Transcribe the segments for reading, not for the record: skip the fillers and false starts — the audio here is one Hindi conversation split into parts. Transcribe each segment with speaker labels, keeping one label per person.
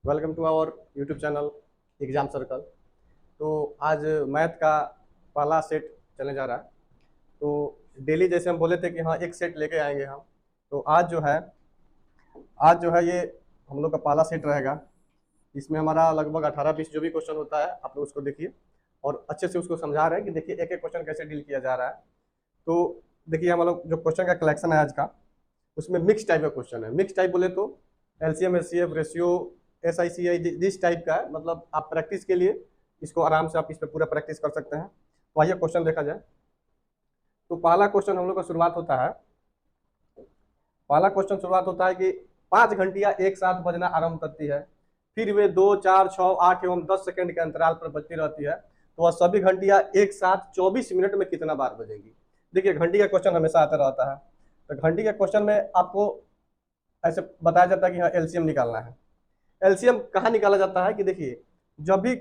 Speaker 1: Welcome to our YouTube channel exam circle. तो आज मैथ का पहला सेट चलने जा रहा है। तो डेली जैसे हम बोले थे कि हाँ एक सेट लेके आएंगे हम, तो आज जो है ये हम लोग का पहला सेट रहेगा। इसमें हमारा लगभग 18-20 जो भी क्वेश्चन होता है आप लोग उसको देखिए और अच्छे से उसको समझा रहे हैं कि देखिए एक एक क्वेश्चन कैसे डील किया जा रहा है। तो देखिए हम लोग जो क्वेश्चन का कलेक्शन है आज का, उसमें मिक्स टाइप का क्वेश्चन है। मिक्स टाइप बोले तो एलसीएम एचसीएफ रेशियो SICI जिस टाइप का है, मतलब आप प्रैक्टिस के लिए इसको आराम से आप इस पर पूरा प्रैक्टिस कर सकते हैं। तो आइए क्वेश्चन देखा जाए। तो पहला क्वेश्चन हम लोग का शुरुआत होता है। पहला क्वेश्चन शुरुआत होता है कि 5 घंटियां एक साथ बजना आरंभ करती है, फिर वे 2, 4, 6, 8 एवं 10 सेकंड के अंतराल पर बजती रहती है, तो वह सभी घंटियां एक साथ 24 मिनट में कितना बार बजेगी। देखिए घंटी का क्वेश्चन हमेशा आता रहता है। तो घंटी के क्वेश्चन में आपको ऐसे बताया जाता है कि हाँ एलसीएम निकालना है। एलसीएम कहाँ निकाला जाता है कि देखिए जब भी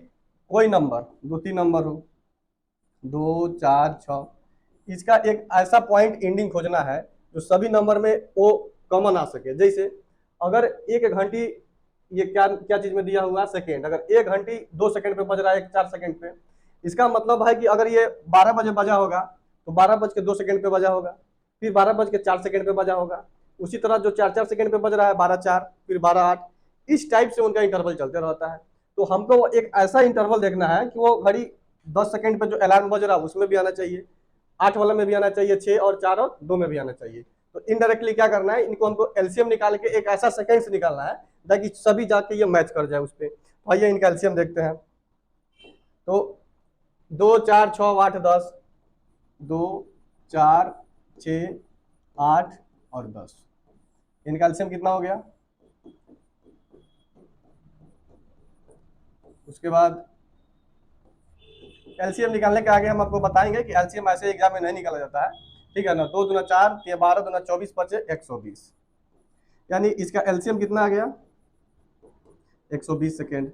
Speaker 1: कोई नंबर 2-3 नंबर हो, 2, 4, 6, इसका एक ऐसा पॉइंट एंडिंग खोजना है जो सभी नंबर में वो कॉमन आ सके। जैसे अगर एक घंटी, ये क्या क्या चीज में दिया हुआ है सेकेंड, अगर एक घंटी 2 सेकंड पे बज रहा है 4 सेकंड पे, इसका मतलब है कि अगर ये 12 बजे बजा होगा तो 12 बज के 2 सेकंड पे बजा होगा, फिर 12 बज के 4 सेकंड पे बजा होगा। उसी तरह जो 4-4 सेकंड पे बज रहा है 12-4, फिर 12-8, इस टाइप से उनका इंटरवल चलते रहता है। तो हमको एक ऐसा इंटरवल देखना है कि वो घड़ी 10 सेकंड पे जो अलार्म बज रहा है उसमें भी आना चाहिए, 8 वाला में भी आना चाहिए, 6 और 4 और 2 में भी आना चाहिए। तो इनडायरेक्टली क्या करना है, इनको हमको एलसीएम निकाल के एक ऐसा सेकेंड्स निकालना है ताकि सभी जाके ये मैच कर जाए उस पर। तो आइए इनका एलसीएम देखते हैं। तो 2, 4, 6, 8, 10, 2, 4, 6, 8 और 10, इनका एलसीएम कितना हो गया। उसके बाद एलसीएम निकालने के आगे हम आपको बताएंगे कि एलसीएम ऐसे एग्जाम में नहीं निकाला जाता है, ठीक है ना। 2 दूना 4, 12 दूना 24, 25 120, यानी इसका एलसीएम कितना आ गया 120 सेकेंड।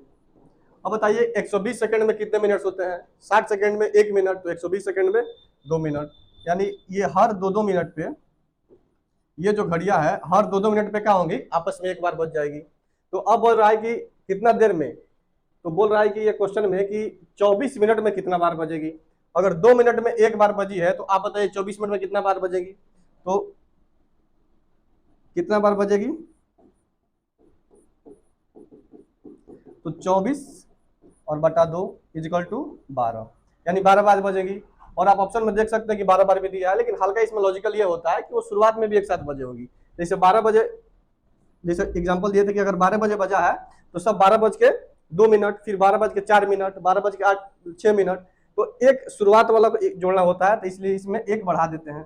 Speaker 1: अब बताइए 120 सेकंड में कितने मिनट्स होते हैं, 60 सेकंड में 1 मिनट, तो 120 सेकंड में 2 मिनट, यानी ये हर 2-2 मिनट पे ये जो घड़ियां है हर 2-2 मिनट पे क्या होंगी, आपस में एक बार बज जाएगी। तो अब बोल रहा है कि कितना देर में, तो बोल रहा है कि ये क्वेश्चन में कि 24 मिनट में कितना बार बजेगी। अगर 2 मिनट में एक बार बजी है तो आप बताइए 24 मिनट में कितना बार बजेगी। तो कितना बार बजेगी, तो 24 और बटा 2 इजिकल टू 12, यानी 12 बार बजेगी। और आप ऑप्शन में देख सकते हैं कि 12 बार भी दिया है, लेकिन हल्का इसमें लॉजिकल ये होता है कि वो शुरुआत में भी एक साथ बजे होगी। जैसे 12 बजे, जैसे एग्जांपल दिए थे कि अगर 12 बजे बजा है तो सब 12 बज के 2 मिनट, फिर 12 बज के 4 मिनट, 12 बज के 6 मिनट, तो एक शुरुआत वाला को जोड़ना होता है, तो इसलिए इसमें एक बढ़ा देते हैं,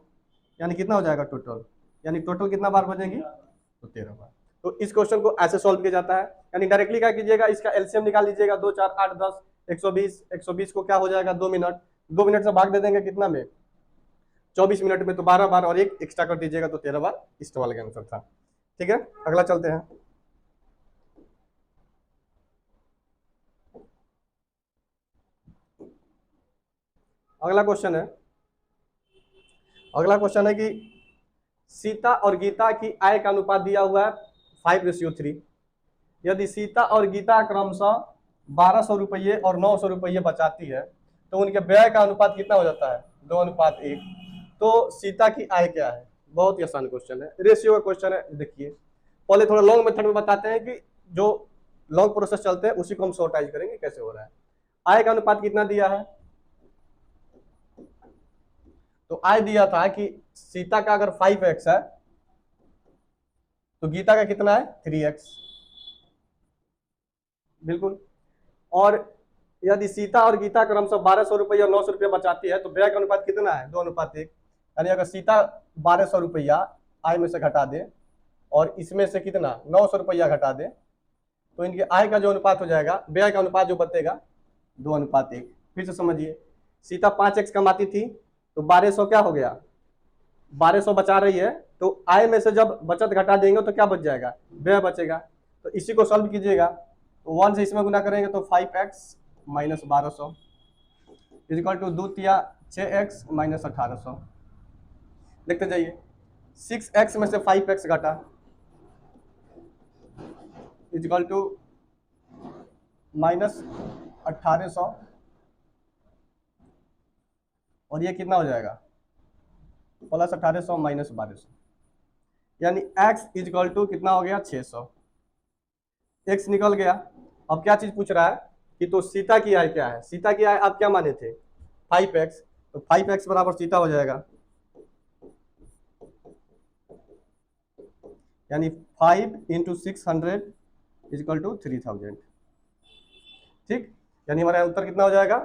Speaker 1: यानी कितना हो जाएगा टोटल, यानी टोटल कितना बार बजेगी, तो 13 बार। तो इस क्वेश्चन को ऐसे सॉल्व किया जाता है, यानी डायरेक्टली क्या कीजिएगा, इसका एलसीएम निकाल लीजिएगा। 2, 4, 8, 10, 120, 120 को क्या हो जाएगा 2 मिनट, 2 मिनट से भाग दे देंगे कितना में, 24 मिनट में, तो 12 बार और एक एक्स्ट्रा कर दीजिएगा, तो 13 बार इस वाले का आंसर था। ठीक है, अगला चलते हैं। अगला क्वेश्चन है, अगला क्वेश्चन है कि सीता और गीता की आय का अनुपात दिया हुआ है 5:3। यदि सीता और गीता क्रमशः 1200 रुपये और 900 रुपये बचाती है तो उनके व्यय का अनुपात कितना हो जाता है, 2:1। तो सीता की आय क्या है, बहुत ही आसान क्वेश्चन है, रेशियो का क्वेश्चन है। देखिए पहले थोड़ा लॉन्ग मेथड में बताते हैं कि जो लॉन्ग प्रोसेस चलते हैं उसी को हम शॉर्टाइज करेंगे कैसे हो रहा है। आय का अनुपात कितना दिया है, तो आय दिया था कि सीता का अगर 5x है तो गीता का कितना है 3x, बिल्कुल। और यदि सीता और गीता क्रमशः 1200 रुपये और 900 रुपया बचाती है तो व्यय का अनुपात कितना है, 2:1। यानी अगर सीता 1200 रुपया आय में से घटा दे और इसमें से कितना 900 रुपया घटा दे, तो इनके आय का जो अनुपात हो जाएगा, व्यय का अनुपात जो बचेगा 2:1। फिर से समझिए, सीता 5x कमाती थी तो 1200 क्या हो गया, 1200 बचा रही है, तो आय में से जब बचत घटा देंगे तो क्या बच जाएगा, व्यय बचेगा। तो इसी को सॉल्व कीजिएगा, तो 1 से इसमें गुना करेंगे तो 5x माइनस 1200 इजिकल टू 2 तिया 6x माइनस 1800। देखते जाइए, 6x में से 5x घटा इजिकल टू माइनस 1800 और ये कितना हो जाएगा प्लस 1800 माइनस 1200, यानी x इजकल टू कितना हो गया 600। x निकल गया। अब क्या चीज पूछ रहा है कि तो सीता की आय क्या है। सीता की आय आप क्या माने थे 5x, तो 5x बराबर सीता हो जाएगा, यानी 5 इंटू 600 इजकल टू 3000। ठीक, यानी हमारा उत्तर कितना हो जाएगा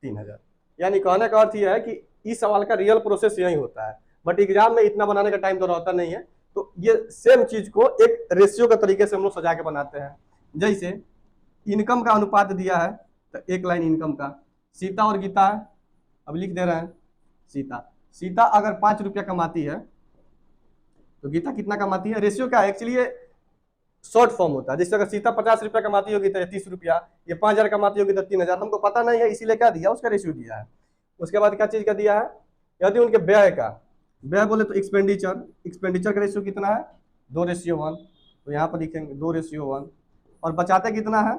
Speaker 1: 3000। यानी कहने का अर्थ यह है कि इस सवाल का रियल प्रोसेस यही होता है, बट एग्जाम में इतना बनाने का टाइम तो रहता नहीं है। तो ये सेम चीज को एक रेशियो के तरीके से हम लोग सजा के बनाते हैं। जैसे इनकम का अनुपात दिया है, तो एक लाइन इनकम का, सीता और गीता है, अब लिख दे रहे हैं सीता अगर 5 रुपया कमाती है तो गीता कितना कमाती है। रेशियो क्या है एक्चुअली, ये शॉर्ट फॉर्म होता है। जैसे अगर सीता 50 रुपया कमाती होगी तो 30 रुपया, ये 5000 कमाती होगी तो 3000। हमको पता नहीं है इसीलिए क्या दिया, उसका रेशियो दिया है। उसके बाद क्या चीज का दिया है, यदि उनके व्यय का, व्यय बोले तो एक्सपेंडिचर का रेशियो कितना है 2:1, तो यहाँ पर लिखेंगे 2:1। और बचाते कितना है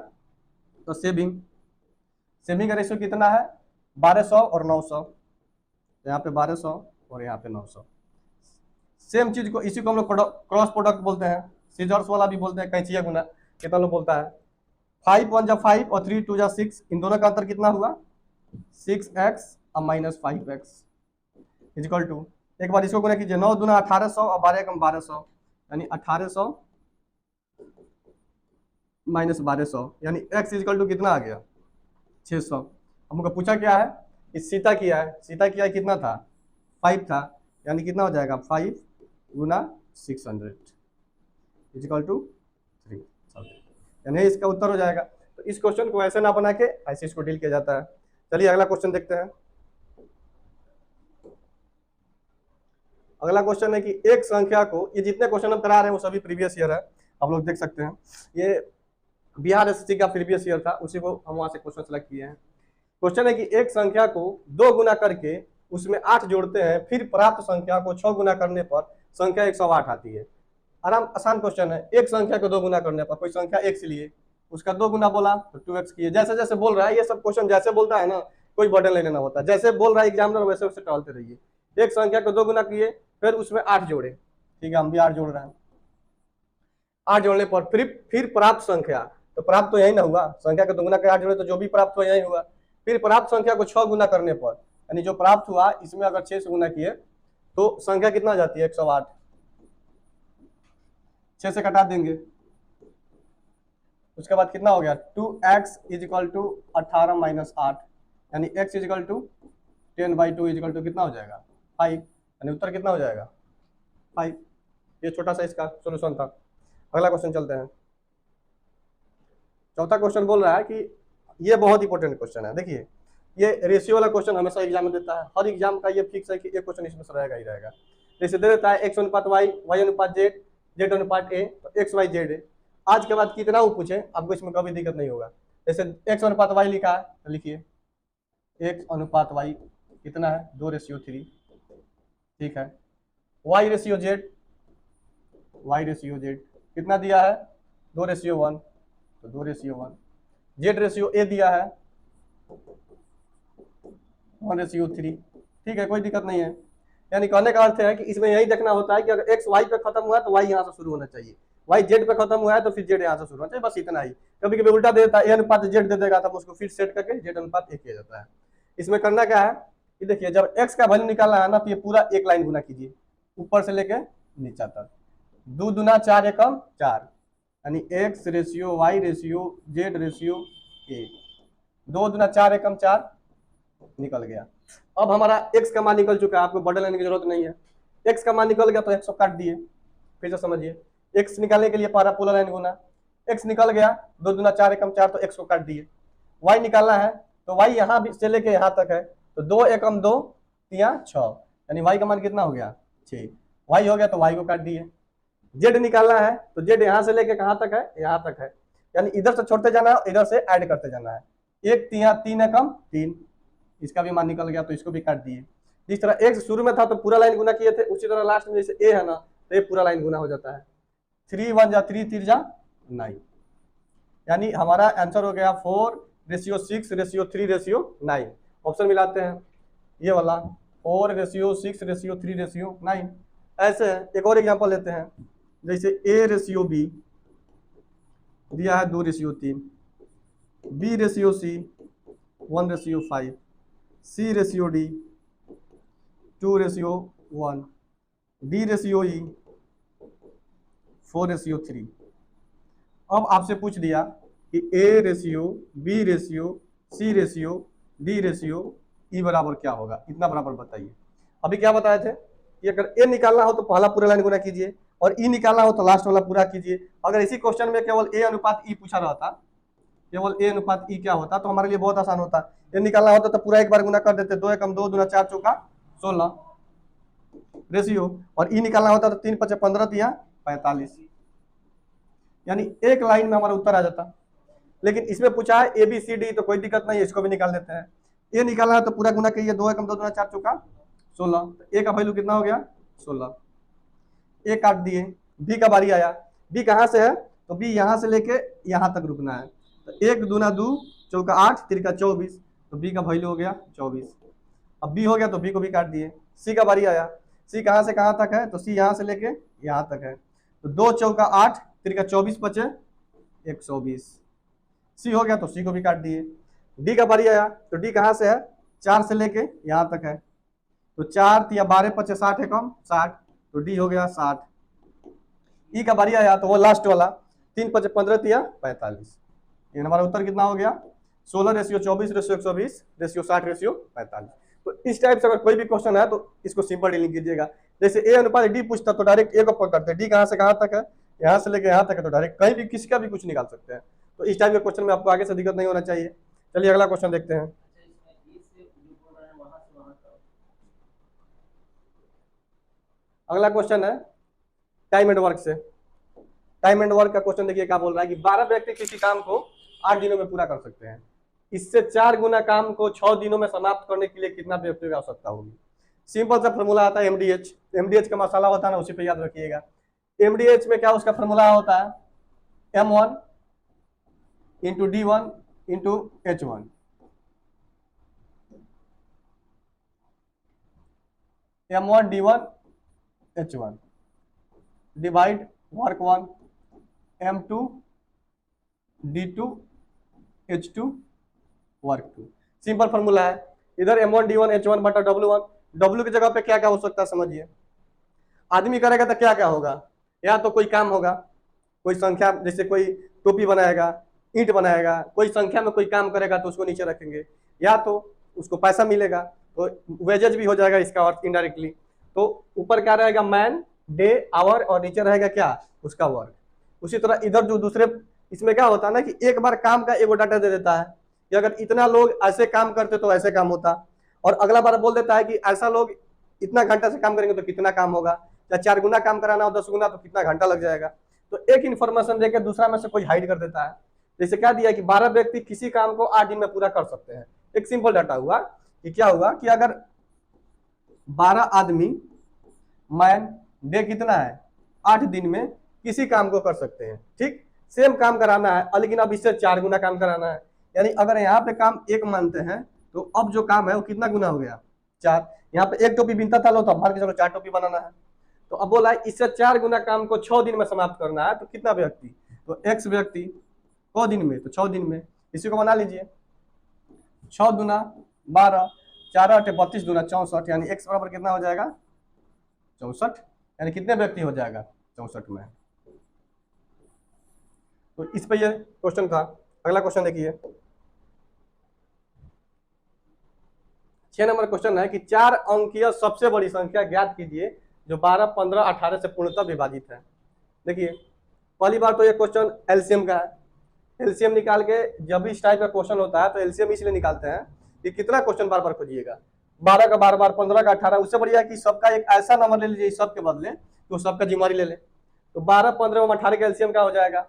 Speaker 1: तो सेविंग का रेशियो कितना है 1200 और 900, यहाँ पे 1200 और यहाँ पे 900। सेम चीज को, इसी को हम लोग क्रॉस प्रोडक्ट बोलते हैं, सीजर्स वाला भी बोलते हैं, कैंचिया गुना कितना लोग बोलता है। 5 1 जा 5 और 3 2 जा 6, इन दोनों का अंतर कितना हुआ 6x और माइनस 5x इजकल टू, एक बार इसको गुना कीजिए, 9 दूना 1800 और 12 कम 1200, यानी 1800 माइनस 1200, यानी x इजकल टू कितना आ गया 600। हमको पूछा क्या है, इस सीता की आय कितना था 5 था, यानी कितना हो जाएगा 5 गुना 600 इजकल टू 3000, यानी इसका उत्तर हो जाएगा। तो इस क्वेश्चन को ऐसे ना बना के ऐसे इसको डील किया जाता है। चलिए अगला क्वेश्चन देखते हैं। अगला क्वेश्चन है कि एक संख्या को, ये जितने क्वेश्चन हम करा रहे हैं वो सभी प्रीवियस ईयर है, आप लोग देख सकते हैं। ये बिहार एसएससी का प्रीवियस ईयर था, उसी को हम वहां से क्वेश्चन सेलेक्ट किए हैं। क्वेश्चन है कि एक संख्या को 2 गुना करके उसमें 8 जोड़ते हैं, फिर प्राप्त संख्या को 6 गुना करने पर संख्या 108 आती है। आसान क्वेश्चन है। एक संख्या को 2 गुना करने पर, कोई संख्या x लिए, उसका 2 गुना बोला तो 2x किए। जैसे जैसे बोल रहा है, ये सब क्वेश्चन जैसे बोलता है ना, कोई बर्डन लेना होता है, जैसे बोल रहा है एग्जामिनर वैसे वैसे टालते रहिए। एक संख्या को 2 गुना किए, फिर उसमें 8 जोड़े, ठीक है हम भी 8 जोड़ रहे हैं। 8 जोड़ने पर फिर प्राप्त संख्या, तो प्राप्त तो यही ना हुआ, संख्या को 2 गुना के 8 जोड़े तो जो भी प्राप्त हुआ यही हुआ। फिर प्राप्त संख्या को 6 गुना करने पर, यानी जो प्राप्त हुआ इसमें अगर 6 से गुना किए तो संख्या कितना हो जाती है 108। 6 से कटा देंगे, उसके बाद कितना हो गया 2x इजिकल टू 18 माइनस 8, यानी x equal to 10/2 equal to कितना हो जाएगा 5, यानी उत्तर कितना हो जाएगा 5। ये छोटा सा इसका सोल्यूशन था। अगला क्वेश्चन चलते हैं। चौथा क्वेश्चन बोल रहा है कि ये बहुत इंपॉर्टेंट क्वेश्चन है। देखिए ये रेशियो वाला क्वेश्चन हमेशा एग्जाम में देता है, हर एग्जाम का ये फिक्स है कि एक क्वेश्चन इसमें से रहेगा ही रहेगा। जैसे दे देता है x अनुपात y, y अनुपात z, z अनुपात a, तो x y z है। आज के बाद कितना वो पूछे आपको इसमें कभी दिक्कत नहीं होगा। जैसे x अनुपात y लिखा है तो लिखिए x अनुपात y कितना है 2:3, ठीक है। y रेशियो z कितना दिया है 2:1, तो 2:1। z रेशियो a दिया है 1:3, ठीक है कोई दिक्कत नहीं है। यानी कहने का अर्थ है कि इसमें यही देखना होता है कि अगर x y पे खत्म हुआ है तो y यहाँ से शुरू होना चाहिए, y z पे खत्म हुआ है तो फिर z यहाँ से शुरू होना चाहिए, बस इतना ही। कभी कभी उल्टा दे देता है a अनुपात z दे देगा, तब उसको फिर सेट करके z अनुपात a किया जाता है। इसमें करना क्या है कि देखिए जब x का वैल्यू निकालना है ना तो ये पूरा एक लाइन गुना कीजिए ऊपर से लेके नीचा तक, 2 दूना 4 एकम 4, यानी x ratio y ratio z ratio a, 2 दूना 4 एकम 4 निकल गया। अब हमारा x का मान निकल चुका है, आपको बर्डन लेने की जरूरत नहीं है। x का मान निकल गया तो 100 काट दिए, फिर से समझिए x निकालने के लिए पारा पोलर लाइन गुना, x निकल गया 2 दूना 4 एकम 4, तो x को काट दिए। y निकालना है तो y यहाँ से लेके यहाँ तक है, तो 2 एकम 2 3 6, यानी y का मान कितना हो गया 6, y हो गया तो y को काट दिए। z निकालना है तो z यहाँ से लेके कहाँ तक है यहाँ तक है, यानी इधर से छोड़ते जाना है इधर से ऐड करते जाना है। 1 3 एकम 3, इसका भी मान निकल गया तो इसको भी काट दिए। जिस तरह x शुरू में था तो पूरा लाइन गुना किए थे, उसी तरह लास्ट में जैसे a है ना तो ये पूरा लाइन गुना हो जाता है। 3 1 जा 3 3 जा 9, यानी हमारा आंसर हो गया 4:6:3:9। ऑप्शन मिलाते हैं, ये वाला 4:6:3:9 ऐसे है। एक और एग्जांपल लेते हैं, जैसे A/B दिया है 2:3, B/C 1:5, C/D 2:1, D/E 4:3। अब आपसे पूछ दिया कि A/B/C/D/E बराबर क्या होगा, इतना बराबर बताइए। अभी क्या बताए थे कि अगर A निकालना हो तो पहला पूरा लाइन गुना कीजिए, और E निकालना हो तो लास्ट वाला पूरा कीजिए। अगर इसी क्वेश्चन में केवल A अनुपात E पूछा रहता, केवल A अनुपात E क्या होता, तो हमारे लिए बहुत आसान होता। A निकालना होता तो पूरा एक बार गुना कर देते, 2 एकम 2 दूना 4 चौका 16 रेशियो, और E निकालना होता तो 3 × 5 = 15 × 45, यानी एक लाइन में हमारा उत्तर आ जाता। लेकिन इसमें पूछा है ABCD, तो कोई दिक्कत नहीं है, इसको भी निकाल देते हैं। A निकालना है तो पूरा गुना कीजिए, 2 एकम 2 दूना 4 चौका 16, तो A का वैल्यू कितना हो गया 16। A काट दिए, B का बारी आया। B कहाँ से है, तो B यहाँ से लेके यहाँ तक रुकना है, तो 1 दूना 2 चौका 8 3 × 24, तो B का वैल्यू हो गया 24। अब B हो गया तो B को भी काट दिए। C का बारी आया, C कहाँ से कहाँ तक है, तो C यहाँ से लेके यहाँ तक है, तो 2 चौका 8 3 × 24 बचे 120। C हो गया तो C को भी काट दिए। D का बारी आया, तो D कहाँ से है, 4 से लेके यहाँ तक है, तो 4 × 12 = 60 एकम 60, तो D हो गया 60। E का बारी आया तो वो लास्ट वाला 3 × 5 = 15 × 45, ये हमारा उत्तर कितना हो गया 16:24:120:60:45। तो इस टाइप से अगर कोई भी क्वेश्चन है तो इसको सिंपल डीलिंग कीजिएगा। जैसे A अनुपात D पूछता तो डायरेक्ट A को पकड़ते, D कहाँ से कहाँ तक है, यहाँ से लेके यहाँ तक है, तो डायरेक्ट कहीं भी किसी का भी कुछ निकाल सकते हैं। तो इस टाइप के क्वेश्चन में आपको आगे से दिक्कत नहीं होना चाहिए। चलिए अगला क्वेश्चन देखते हैं। अगला क्वेश्चन है टाइम एंड वर्क से। टाइम एंड वर्क का क्वेश्चन देखिए क्या बोल रहा है कि 12 व्यक्ति किसी काम को 8 दिनों में पूरा कर सकते हैं। इससे 4 गुना काम को 6 दिनों में समाप्त करने के लिए कितना व्यक्ति की आवश्यकता होगी। सिंपल सा फॉर्मूला आता है MDH। MDH का मसाला होता है ना, उसी पे याद रखिएगा। MDH में क्या उसका फॉर्मूला होता है, M1 × D1 × H1। M1 D1 H1 divide work 1 M2 D2 H2 work 2। Simple formula है। इधर M1 D1 H1 बटा W1। W की जगह पे क्या क्या हो सकता है समझिए। आदमी करेगा तो क्या क्या होगा, या तो कोई काम होगा, कोई संख्या, जैसे कोई टोपी बनाएगा, ईंट बनाएगा, कोई संख्या में कोई काम करेगा तो उसको नीचे रखेंगे, या तो उसको पैसा मिलेगा, तो वेजेज भी हो जाएगा इसका अर्थ इनडायरेक्टली। तो ऊपर क्या रहेगा, मैन, डे, आवर, और नीचे रहेगा क्या उसका वर्क। उसी तरह इधर जो दूसरे इसमें क्या होता है ना कि एक बार काम का एगो डाटा दे देता है कि अगर इतना लोग ऐसे काम करते तो ऐसे काम होता, और अगला बार बोल देता है कि ऐसा लोग इतना घंटा से काम करेंगे तो कितना काम होगा, या 4 गुना काम कराना हो 10 गुना तो कितना घंटा लग जाएगा। तो एक इन्फॉर्मेशन देकर दूसरा में से कोई हाइड कर देता है। जैसे क्या दिया कि 12 व्यक्ति किसी काम को 8 दिन में पूरा कर सकते हैं। एक सिंपल डाटा हुआ कि क्या हुआ कि अगर 12 आदमी, मैन, डे कितना है 8 दिन में किसी काम को कर सकते हैं। ठीक, सेम काम कराना है, लेकिन अब इससे 4 गुना काम कराना है। यानी अगर यहाँ पे काम 1 मानते हैं तो अब जो काम है वो कितना गुना हो गया 4। यहाँ पे 1 टोपी बिनता था लो, तो मान के चलो 4 टोपी बनाना है, तो अब बोला इससे 4 गुना काम को 6 दिन में समाप्त करना है, तो कितना व्यक्ति, तो X व्यक्ति को दिन में, तो 6 दिन में। इसी को बना लीजिए, 6 दूना 12, 4 8 32 दूना 64, यानी X बराबर कितना हो जाएगा 64। यानी कितने व्यक्ति हो जाएगा 64 में। तो इस पे ये क्वेश्चन था। अगला क्वेश्चन देखिए, 6 नंबर क्वेश्चन है कि 4 अंकीय सबसे बड़ी संख्या ज्ञात कीजिए जो 12, 15, 18 से पूर्णतः विभाजित है। देखिए पहली बार तो ये क्वेश्चन एलसीएम का है। एलसीएम निकाल के जब भी इस टाइप का क्वेश्चन होता है तो एलसीएम इसलिए निकालते हैं कि कितना क्वेश्चन बार बार खोजिएगा, 12 का बार बार, 15 का 18। उससे बढ़िया कि सबका एक ऐसा नंबर ले लीजिए सब के बदले तो सबका जिम्मेवारी ले ले। तो 12, 15 और 18 का एलसीएम क्या हो जाएगा,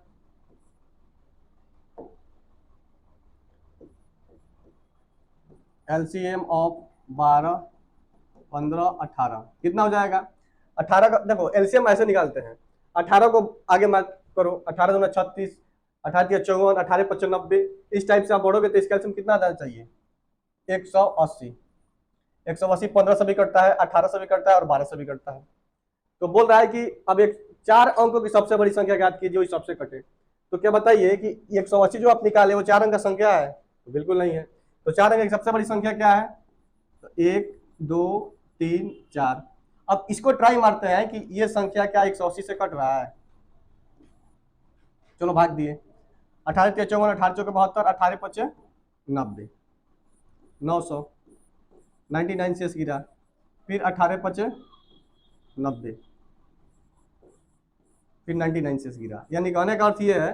Speaker 1: एलसीएम ऑफ 12, 15, 18 कितना हो जाएगा 18 का। देखो एलसीएम ऐसे निकालते हैं, 18 को आगे मत करो, 18 दूना 36, 18 तिया 54, 18 55 90, इस टाइप से आप बढ़ोगे तो इसका एलसीएम कितना आ जाना चाहिए? 180। 180 15 से भी कटता है, 18 से भी कटता है और 12 से भी कटता है। तो बोल रहा है कि अब एक 4 अंकों की सबसे बड़ी संख्या ज्ञात कीजिए जो इस सबसे कटे। तो क्या बताइए कि 180 जो आप निकाले वो 4 अंक का संख्या है? तो बिल्कुल नहीं है। तो 4 अंक की सबसे बड़ी संख्या क्या है? तो 1 2 3 4। अब इसको ट्राई मारते हैं कि ये संख्या क्या 180 से कट रहा है। चलो भाग दिए। 18 तिया 54, 18 चौके 72, 18 पचे 90, 900, 99 शेष गिरा, फिर 18 पचे 90, फिर 99 शेष गिरा। यानी कहने का अर्थ ये है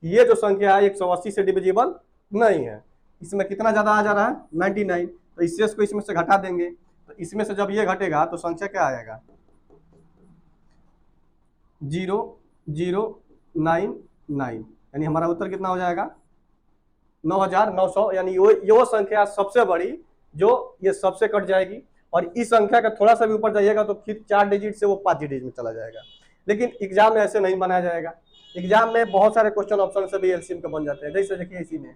Speaker 1: कि ये जो संख्या है 180 से डिविजिबल नहीं है। इसमें कितना ज्यादा आ जा रहा है? 99। तो इस शेष को इसमें से घटा देंगे, तो इसमें से जब ये घटेगा तो संख्या क्या आएगा? 0099। यानी हमारा उत्तर कितना हो जाएगा? 9900। यानी वो संख्या सबसे बड़ी जो ये सबसे कट जाएगी, और इस संख्या का थोड़ा सा भी ऊपर जाइएगा तो फिर 4 डिजिट से वो 5 डिजिट में चला जाएगा। लेकिन एग्जाम में ऐसे नहीं बनाया जाएगा। एग्जाम में बहुत सारे क्वेश्चन ऑप्शन से भी एलसीएम के बन जाते हैं। जैसे देखिए इसी में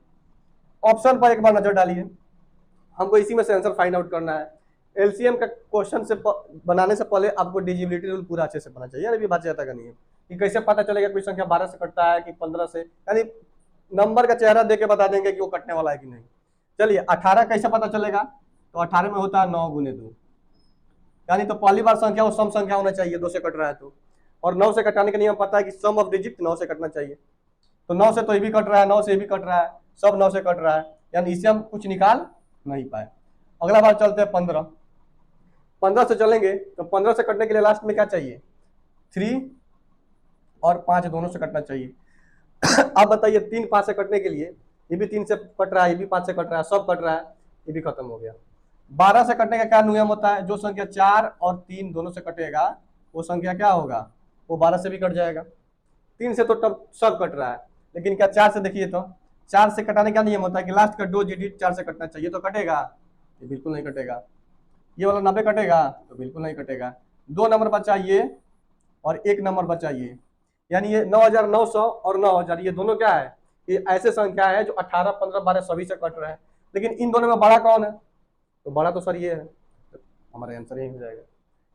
Speaker 1: ऑप्शन पर एक बार नजर डालिए, हमको इसी में से आंसर फाइंड आउट करना है। एलसीएम का क्वेश्चन से बनाने से पहले आपको डिजिबिलिटी रूल पूरा अच्छे से पढ़ना चाहिए। अभी बात ज्यादा करनी है कि कैसे पता चलेगा कोई संख्या 12 से कटता है कि 15 से, यानी नंबर का चेहरा देके बता देंगे कि वो कटने वाला है कि नहीं। चलिए 18 कैसे पता चलेगा? तो 18 में होता है 9 गुने 2, यानी तो पहली बार संख्या वो सम संख्या होना चाहिए 2 से कट रहा है तो। और 9 से कटाने का नियम पता है कि सम ऑफ डिजिट 9 से कटना चाहिए। तो 9 से तो ये भी कट रहा है, 9 से ये भी कट रहा है, सब 9 से कट रहा है, यानी इससे हम कुछ निकाल नहीं पाए। अगला बार चलते हैं 15। 15 से चलेंगे तो 15 से कटने के लिए लास्ट में क्या चाहिए? 3 और 5 दोनों से कटना चाहिए। आप बताइए 3 5 से कटने के लिए, ये भी 3 से कट रहा है, ये भी 5 से कट रहा है, सब कट रहा है, ये भी खत्म हो गया। 12 से कटने का क्या नियम होता है? जो संख्या 4 और 3 दोनों से कटेगा वो संख्या क्या होगा? वो 12 से भी कट जाएगा। 3 से तो तब सब कट रहा है, लेकिन क्या 4 से? देखिए तो 4 से कटाने का नियम होता है कि लास्ट का 2 डिजिट 4 से कटना चाहिए, तो कटेगा? ये बिल्कुल नहीं कटेगा। ये वाला 90 कटेगा? तो बिल्कुल नहीं कटेगा। 2 नंबर बचा ये और 1 नंबर बचा ये, यानी ये 9900 और 9000 ये दोनों क्या है? ये ऐसे संख्या है जो 18 15 12 सभी से कट रहा है। लेकिन इन दोनों में बड़ा कौन है? तो बड़ा तो सर ये है। तो हमारा आंसर यही हो जाएगा।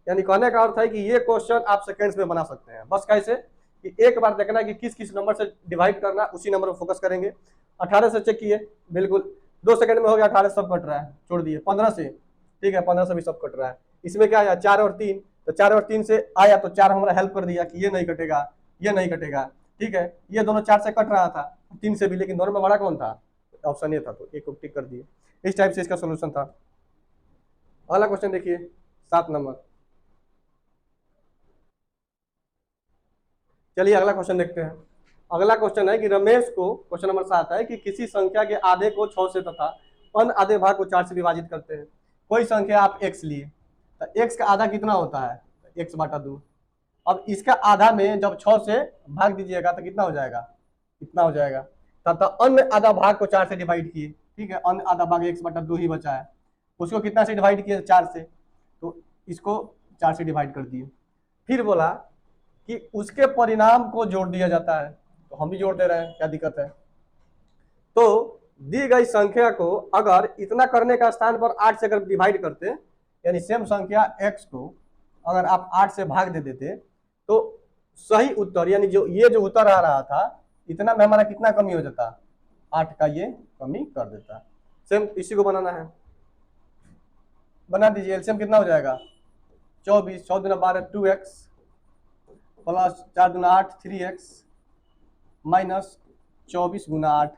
Speaker 1: यानी कहने का अर्थ है कि ये क्वेश्चन आप सेकंड्स में बना सकते हैं। बस कैसे कि एक बार देखना है कि किस किस नंबर से डिवाइड करना, उसी नंबर पर फोकस करेंगे। 18 से चेक किए, बिल्कुल 2 सेकंड में हो गया, 18 सब कट रहा है, छोड़ दिए। 15 से, ठीक है 15 से भी सब कट रहा है। इसमें क्या आया? 4 और 3, तो 4 और 3 से आया तो 4 हमारा हेल्प कर दिया कि ये नहीं कटेगा, ये नहीं कटेगा, ठीक है। ये दोनों 4 से कट रहा था, 3 से भी, लेकिन दोनों में बड़ा कौन था? ऑप्शन ए था, तो एक को टिक कर दिए। इस टाइप से इसका सोल्यूशन था। अगला क्वेश्चन देखिए 7 नंबर। चलिए अगला क्वेश्चन देखते हैं। अगला क्वेश्चन है कि रमेश को, क्वेश्चन नंबर 7 है कि किसी संख्या के आधे को 6 से तथा अन्य आधे भाग को 4 से विभाजित करते हैं। कोई संख्या आप x लिए, तो x का आधा कितना होता है? x बटा 2। अब इसका आधा में जब 6 से भाग दीजिएगा तो कितना हो जाएगा? इतना हो जाएगा। तथा अन्य आधा भाग को 4 से डिवाइड किए, ठीक है, अन्य आधा भाग x बटा 2 ही बचा है, उसको कितना से डिवाइड किए? 4 से, तो इसको 4 से डिवाइड कर दिए। फिर बोला कि उसके परिणाम को जोड़ दिया जाता है, तो हम भी जोड़ दे रहे हैं, क्या दिक्कत है? तो दी गई संख्या को अगर इतना करने का स्थान पर 8 से अगर डिवाइड करते, यानी सेम संख्या x को अगर आप 8 से भाग दे देते, तो सही उत्तर, यानी जो ये जो उत्तर आ रहा था इतना में हमारा कितना कमी हो जाता? 8 का ये कमी कर देता। सेम इसी को बनाना है, बना दीजिए। एलसीएम कितना हो जाएगा? 24, 14 दूना 12 2x प्लस 4 दूना 8 3x माइनस 24 गुना 8।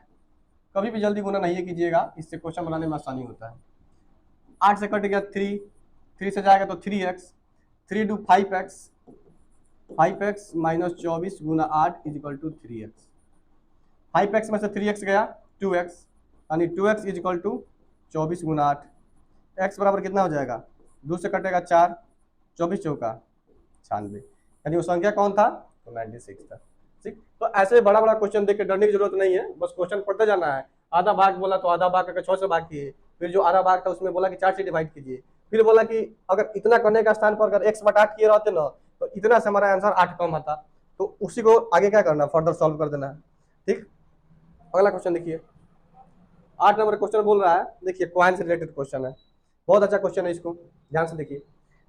Speaker 1: कभी भी जल्दी गुना नहीं कीजिएगा, इससे क्वेश्चन बनाने में आसानी होता है। 8 से कट गया 3, 3 से जाएगा तो 3x, 3 2 5x, 5x माइनस 24 गुना 8 is equal to 3x। 5x में से 3x गया 2x, यानी 2x इज इक्वल टू 24 गुना 8। x बराबर कितना हो जाएगा? 2 से कटेगा 4, 24 चौका 96, यानी वो संख्या कौन था? तो 96 था। ठीक, तो ऐसे बड़ा बड़ा क्वेश्चन देख के डरने की जरूरत नहीं है, बस क्वेश्चन पढ़ते जाना है। आधा भाग बोला तो आधा भाग करके 6 से भाग किए, फिर जो आधा भाग था उसमें बोला कि 4 से डिवाइड कीजिए, फिर बोला कि अगर इतना करने का स्थान पर अगर x बटा 8 किए रहते ना तो इतना से हमारा आंसर 8 कम आता, तो उसी को आगे क्या करना? फर्दर सॉल्व कर देना है। ठीक, अगला क्वेश्चन देखिए, 8 नंबर क्वेश्चन बोल रहा है, देखिए कॉइन से रिलेटेड क्वेश्चन है, बहुत अच्छा क्वेश्चन है, इसको ध्यान से देखिए।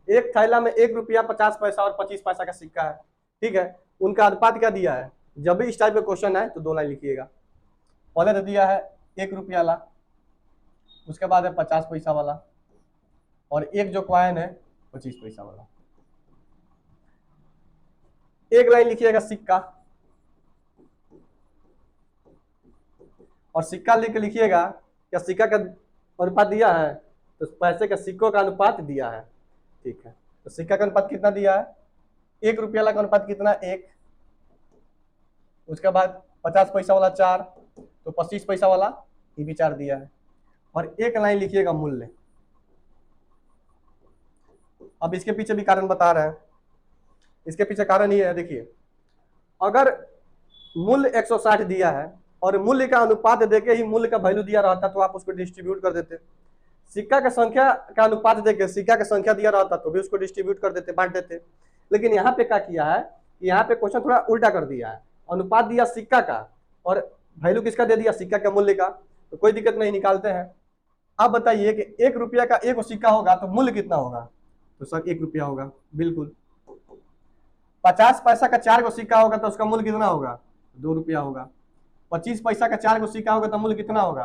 Speaker 1: एक थैला में 1 रुपया 50 पैसा और 25 पैसा का सिक्का है, ठीक है, उनका अनुपात क्या दिया है। जब भी इस टाइप का क्वेश्चन है तो 2 लाइन लिखिएगा। पहले तो दिया है 1 रुपया वाला, उसके बाद है 50 पैसा वाला, और एक जो कॉइन है 25 पैसा वाला। एक लाइन लिखिएगा सिक्का, और सिक्का लिख के लिखिएगा क्या सिक्का का अनुपात दिया है, तो पैसे का सिक्कों का अनुपात दिया है, ठीक है। तो सिक्का का अनुपात कितना दिया है, 1 रुपया वाला का अनुपात कितना, 1, उसके बाद 50 पैसा वाला 4, तो 25 पैसा वाला ये भी 4 दिया है। और एक लाइन लिखिएगा मूल्य। अब इसके पीछे भी कारण बता रहे हैं, इसके पीछे कारण ये है, देखिए अगर मूल्य 160 दिया है और मूल्य का अनुपात देके ही मूल्य का वैल्यू दिया रहता तो आप उसको डिस्ट्रीब्यूट कर देते। सिक्का का संख्या का अनुपात देके सिक्का का संख्या दिया रहता तो भी उसको डिस्ट्रीब्यूट कर देते, बांट देते। लेकिन यहाँ पे क्या किया है, यहाँ पे क्वेश्चन थोड़ा उल्टा कर दिया है, अनुपात दिया सिक्का का और वैल्यू किसका दे दिया, सिक्का के मूल्य का। तो कोई दिक्कत नहीं, निकालते हैं। अब बताइए कि 1 रुपया का 1 सिक्का होगा तो मूल्य कितना होगा, तो सर 1 रुपया होगा, बिल्कुल। 50 पैसा का 4 सिक्का होगा तो उसका मूल्य कितना होगा, 2 रुपया होगा। 25 पैसा का 4 सिक्का होगा तो मूल्य कितना होगा,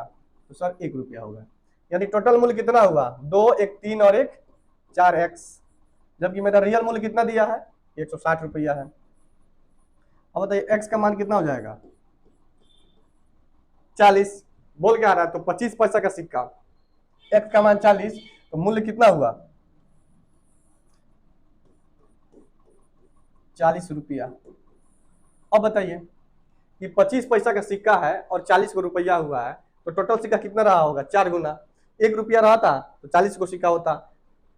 Speaker 1: तो सर 1 रुपया होगा। यानी टोटल मूल्य कितना हुआ, 2, 1 3 और 1 4x, जबकि मेरा रियल मूल्य कितना दिया है, 160 रुपया है। अब बताइए x का मान कितना हो जाएगा, 40। बोल क्या आ रहा है, तो 25 पैसा का सिक्का, x का मान 40, तो मूल्य कितना हुआ, 40 रुपया। अब बताइए कि 25 पैसा का सिक्का है और 40 को रुपया हुआ है, तो टोटल सिक्का कितना रहा होगा, 4 गुना। 1 रुपया रहा था तो 40 को सिक्का होता,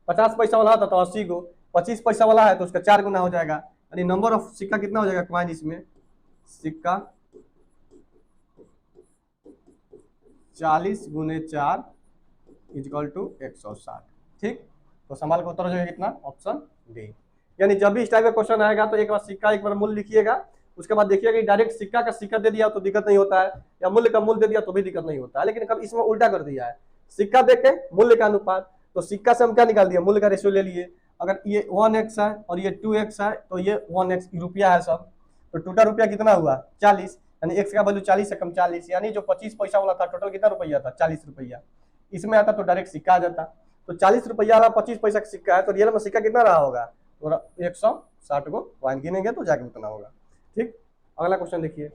Speaker 1: 50 पैसा वाला था तो 80 को, 25 पैसा वाला है तो उसका 4 गुना हो जाएगा। यानी नंबर ऑफ सिक्का कितना हो जाएगा कॉइन, इसमें सिक्का 40 गुने 4 इक्वल टू 160, ठीक। तो सवाल का उत्तर हो जाएगा कितना, ऑप्शन डी। यानी जब भी इस टाइप का क्वेश्चन आएगा तो एक बार सिक्का एक बार मूल्य लिखिएगा, उसके बाद देखिएगा कि डायरेक्ट सिक्का का सिक्का दे दिया तो दिक्कत नहीं होता है, या मूल्य का मूल्य दे दिया तो भी दिक्कत नहीं होता है। लेकिन कब इसमें उल्टा कर दिया है, सिक्का देके मूल्य का अनुपात, तो सिक्का से हम क्या निकाल दिया, मूल्य का रेशियो ले लिए। अगर ये 1x है और ये 2x है तो ये 1x रुपया है सब, तो टोटल रुपया कितना हुआ, 40, यानी x का वैल्यू 40 से कम 40, यानी जो 25 पैसा वाला था टोटल कितना रुपया था, 40 रुपया। इसमें आता तो डायरेक्ट सिक्का आ जाता। तो 40 रुपया वाला 25 पैसा का सिक्का है, तो रियल में सिक्का कितना रहा होगा, तो 160 को कॉइन गिनेंगे तो जाके उतना होगा, ठीक। अगला क्वेश्चन देखिए,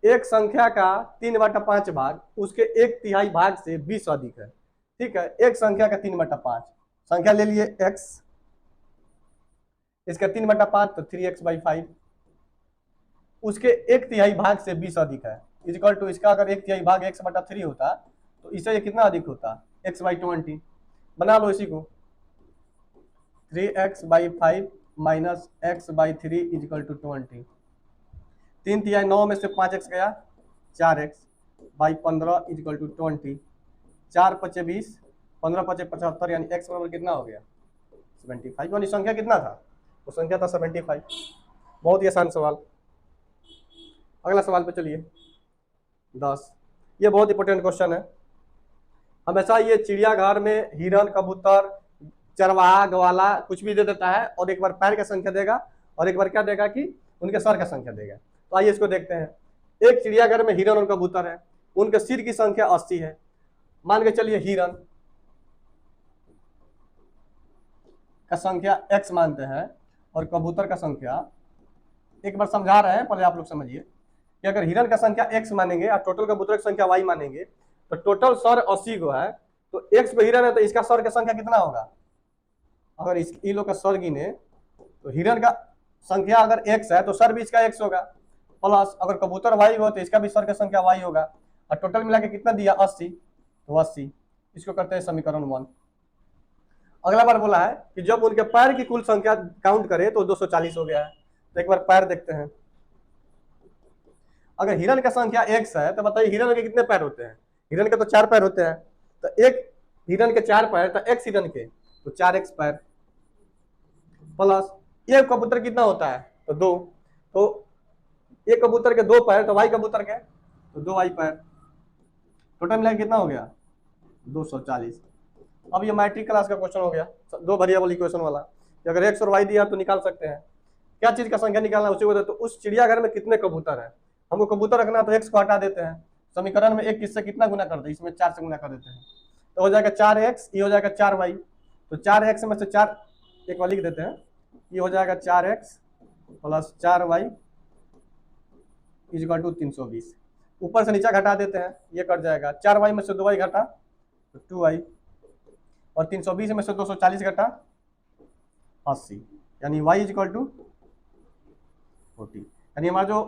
Speaker 1: एक संख्या का 3/5 भाग उसके 1/3 भाग से 20 अधिक है, ठीक है। एक संख्या का 3/5, संख्या ले लिए x, इसका 3/5 तो 3x/5, उसके 1/3 भाग से 20 अधिक है, इक्वल टू इसका अगर 1/3 भाग x/3 होता तो इससे ये कितना अधिक होता, x/20। बना लो इसी को, 3x/5 minus x/3 equal to 20। 3 9 में से 5x गया, 4x/15 इक्वल टू 20। 4 5 20, 15 5 75, यानी x बराबर कितना हो गया, 75। यानी संख्या कितना था, वो संख्या था 75। बहुत ही आसान सवाल। अगला सवाल पे चलिए, 10। ये बहुत इंपॉर्टेंट क्वेश्चन है। हमेशा ये चिड़ियाघर में हिरन, कबूतर, चरवाहा, ग्वाला कुछ भी दे देता है, और एक बार पैर का संख्या देगा और एक बार क्या देगा कि उनके सर का संख्या देगा। तो आइए इसको देखते हैं। एक चिड़ियाघर में हिरन और कबूतर है, उनके सिर की संख्या 80 है। मान के चलिए हिरन का संख्या x मानते हैं और कबूतर का संख्या, एक बार समझा रहे हैं, पहले आप लोग समझिए कि अगर हिरन का संख्या x मानेंगे और टोटल कबूतर की संख्या y मानेंगे, तो टोटल सर 80 को है, तो x पे हिरन है तो इसका सर का संख्या कितना होगा। अगर इन लोग का सर गिने तो हिरन का संख्या अगर x है तो सर भी इसका x होगा, प्लस अगर कबूतर y हो तो इसका भी सर का संख्या y होगा, और टोटल मिला के कितना दिया 80, तो 80। इसको करते हैं समीकरण 1। अगला बार बोला है कि जब उनके पैर की कुल संख्या काउंट करें तो 240 हो गया है। तो एक बार पैर देखते हैं। अगर हिरन का संख्या x है तो बताइए हिरन के कितने पैर होते हैं, हिरन के तो 4 पैर होते हैं, तो एक हिरन के 4 पैर, तो x हिरन के तो 4x पैर, प्लस ये कबूतर कितना होता है तो 2, तो एक कबूतर के 2 पैर, तो वाई कबूतर के तो 2 वाई पैर, टोटल मिला कितना हो गया 240। अब ये मैट्रिक क्लास का क्वेश्चन हो गया, 2 वेरिएबल इक्वेशन वाला। अगर एक्स और वाई दिया तो निकाल सकते हैं क्या चीज का संख्या निकालना है उसी को। तो उस चिड़ियाघर में कितने कबूतर है, हमको कबूतर रखना, तो एक्स को हटा देते हैं, समीकरण में 1 किससे कितना गुना कर दे, इसमें 4 से गुना कर देते हैं, तो हो जाएगा 4x, ये हो जाएगा 4y। तो 4x में से 4 एक बार लिख देते हैं, ये हो जाएगा 4x plus 4y equal to 320। ऊपर से नीचे घटा देते हैं, ये कट जाएगा, 4y में से 2y घटा तो 2y, और 320 में से 240 घटा 80, यानी y इक्वल टू 40। यानी हमारा जो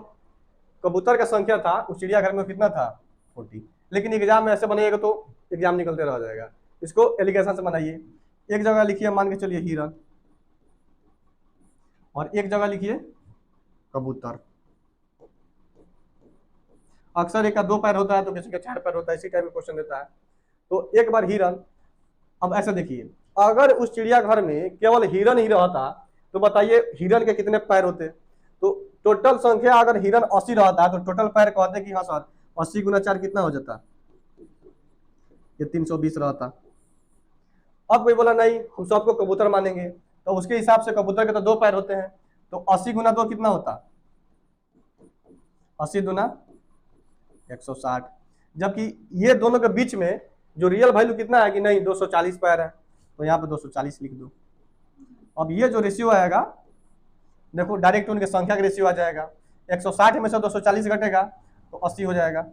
Speaker 1: कबूतर का संख्या था उस चिड़ियाघर में कितना था 40। लेकिन एग्जाम में ऐसे बनेगा तो एग्जाम निकलते रह जाएगा। इसको एलिगेशन से बनाइए, एक जगह लिखिए मान के चलिए हिरन, और एक जगह लिखिए कबूतर। अक्सर एक का 2 पैर होता है तो किसी का 4 पैर होता है, इसी टाइप का क्वेश्चन देता है। तो एक बार हिरन, अब ऐसा देखिए, अगर उस चिड़ियाघर में केवल हिरन ही रहता तो बताइए हिरन के कितने पैर होते। तो टोटल संख्या अगर हिरन 80 रहता तो टोटल पैर कहते कि हाँ सर 80 गुना 4 कितना हो जाता, ये 320 रहता। अब कोई बोला नहीं हम सबको कबूतर मानेंगे, तो उसके हिसाब से कबूतर के तो 2 पैर होते हैं, तो 80 गुना 2 कितना होता, 80 गुना 160। जबकि ये दोनों के बीच में जो रियल वैल्यू कितना है कि नहीं 240 पैर है, तो यहाँ पे 240 लिख दो। अब ये जो रेशियो आएगा देखो डायरेक्ट उनके संख्या का रेशियो आ जाएगा, 160 में से 240 घटेगा तो 80 हो जाएगा,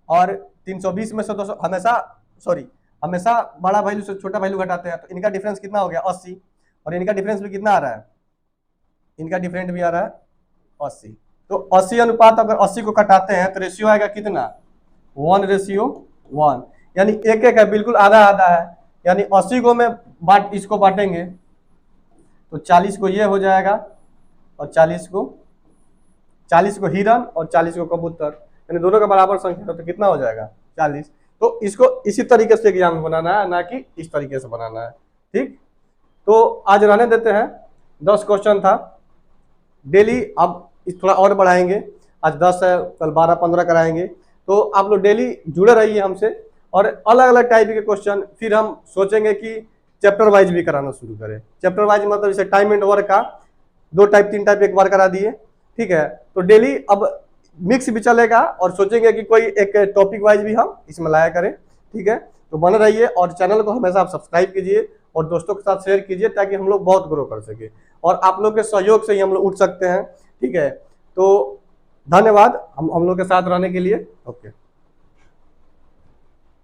Speaker 1: और 320 में से 200 हमेशा बड़ा वैल्यू से छोटा वैल्यू घटाते हैं, तो इनका डिफरेंस कितना हो गया 80, और इनका डिफरेंस भी कितना आ रहा है, इनका डिफरेंट भी आ रहा है 80। तो 80 अनुपात अगर 80 को घटाते हैं तो रेशियो आएगा कितना 1:1, यानी एक एक है, बिल्कुल आधा आधा है। यानी 80 को में इसको बांटेंगे तो 40 को ये हो जाएगा, और 40 को हिरन और 40 को कबूतर, यानी दोनों का बराबर संख्या तो कितना हो जाएगा 40। तो इसको इसी तरीके से एग्जाम में बनाना है, ना कि इस तरीके से बनाना है। ठीक, तो आज रहने देते हैं, 10 क्वेश्चन था डेली, अब थोड़ा और बढ़ाएंगे, आज 10 है कल 12-15 कराएंगे। तो आप लोग डेली जुड़े रहिए हमसे, और अलग अलग टाइप के क्वेश्चन फिर हम सोचेंगे कि चैप्टर वाइज भी कराना शुरू करें। चैप्टर वाइज मतलब जैसे टाइम एंड वर्क का 2 टाइप 3 टाइप एक बार करा दिए, ठीक है। तो डेली अब मिक्स भी चलेगा, और सोचेंगे कि कोई एक टॉपिक वाइज भी हम इसमें लाया करें, ठीक है। तो बने रहिए, और चैनल को हमेशा आप सब्सक्राइब कीजिए और दोस्तों के साथ शेयर कीजिए, ताकि हम लोग बहुत ग्रो कर सके, और आप लोग के सहयोग से ही हम लोग उठ सकते हैं, ठीक है। तो धन्यवाद हम लोग के साथ रहने के लिए। ओके।